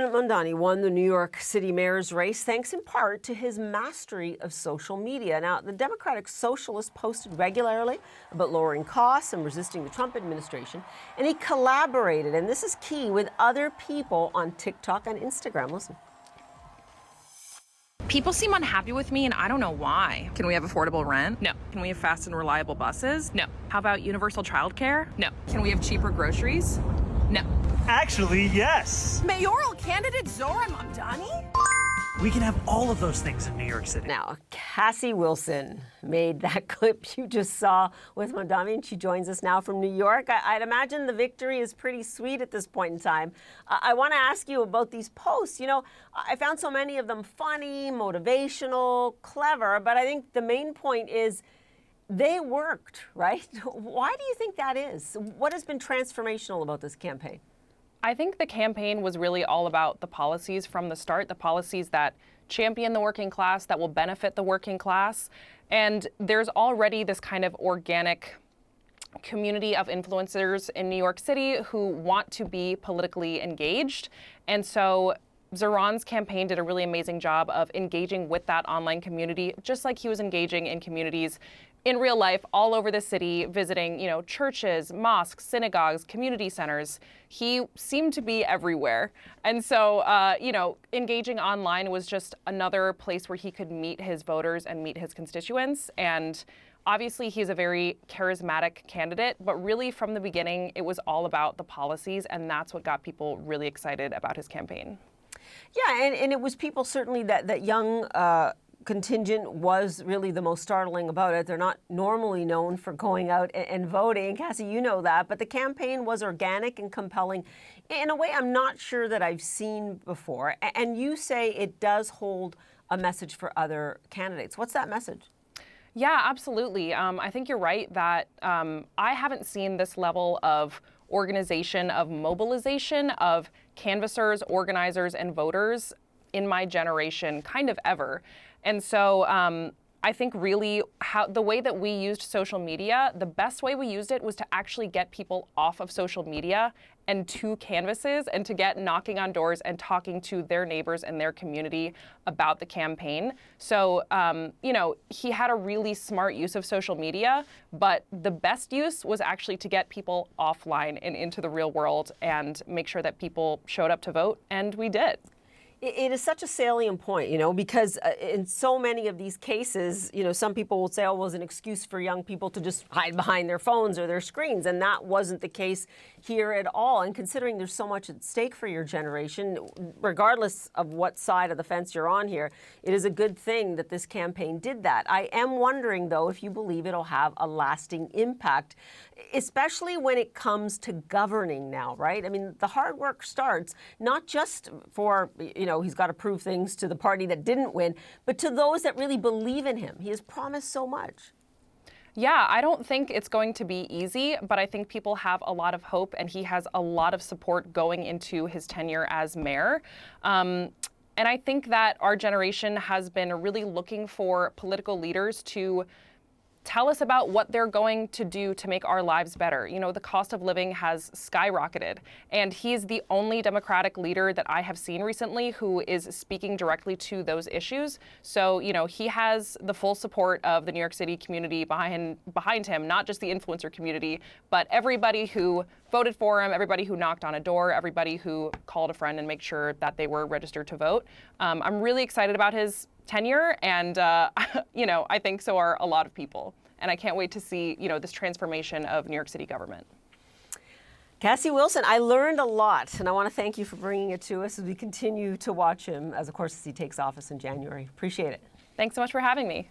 President Mamdani won the New York City mayor's race thanks in part to his mastery of social media. Now, the Democratic Socialist posted regularly about lowering costs and resisting the Trump administration, and he collaborated, and this is key, with other people on TikTok and Instagram. Listen. People seem unhappy with me, and I don't know why. Can we have affordable rent? No. Can we have fast and reliable buses? No. How about universal childcare? No. Can we have cheaper groceries? No. Actually, yes. Mayoral candidate Zohran Mamdani? We can have all of those things in New York City. Now, Cassie Willson made that clip you just saw with Mamdani, and she joins us now from New York. I'd imagine the victory is pretty sweet at this point in time. I want to ask you about these posts. You know, I found so many of them funny, motivational, clever, but I think the main point is they worked, right? Why do you think that is? What has been transformational about this campaign? I think the campaign was really all about the policies from the start, the policies that champion the working class, that will benefit the working class. And there's already this kind of organic community of influencers in New York City who want to be politically engaged. And so Zohran's campaign did a really amazing job of engaging with that online community, just like he was engaging in communities in real life all over the city, visiting, churches, mosques, synagogues, community centers. He seemed to be everywhere. And so, engaging online was just another place where he could meet his voters and meet his constituents. And obviously, he's a very charismatic candidate, but really from the beginning, it was all about the policies, and that's what got people really excited about his campaign. Yeah, and it was people certainly that young contingent was really the most startling about it. They're not normally known for going out and voting. Cassie, you know that, but the campaign was organic and compelling in a way I'm not sure that I've seen before. And you say it does hold a message for other candidates. What's that message? Yeah, absolutely. I think you're right that I haven't seen this level of organization, of mobilization, of canvassers, organizers, and voters in my generation kind of ever. And so I think really the way that we used social media, the best way we used it was to actually get people off of social media and to canvases and to get knocking on doors and talking to their neighbors and their community about the campaign. So, he had a really smart use of social media, but the best use was actually to get people offline and into the real world and make sure that people showed up to vote, and we did. It is such a salient point, because in so many of these cases, some people will say, oh, well, it was an excuse for young people to just hide behind their phones or their screens. And that wasn't the case here at all. And considering there's so much at stake for your generation, regardless of what side of the fence you're on here, it is a good thing that this campaign did that. I am wondering, though, if you believe it'll have a lasting impact, especially when it comes to governing now, right? I mean, the hard work starts not just for, he's got to prove things to the party that didn't win, but to those that really believe in him. He has promised so much. Yeah, I don't think it's going to be easy, but I think people have a lot of hope, and he has a lot of support going into his tenure as mayor. And I think that our generation has been really looking for political leaders to tell us about what they're going to do to make our lives better. The cost of living has skyrocketed, and he's the only Democratic leader that I have seen recently who is speaking directly to those issues. So, he has the full support of the New York City community behind him, not just the influencer community, but everybody who voted for him, everybody who knocked on a door, everybody who called a friend and made sure that they were registered to vote. I'm really excited about his tenure, and I think so are a lot of people. And I can't wait to see, this transformation of New York City government. Cassie Willson, I learned a lot, and I want to thank you for bringing it to us as we continue to watch him, as he takes office in January. Appreciate it. Thanks so much for having me.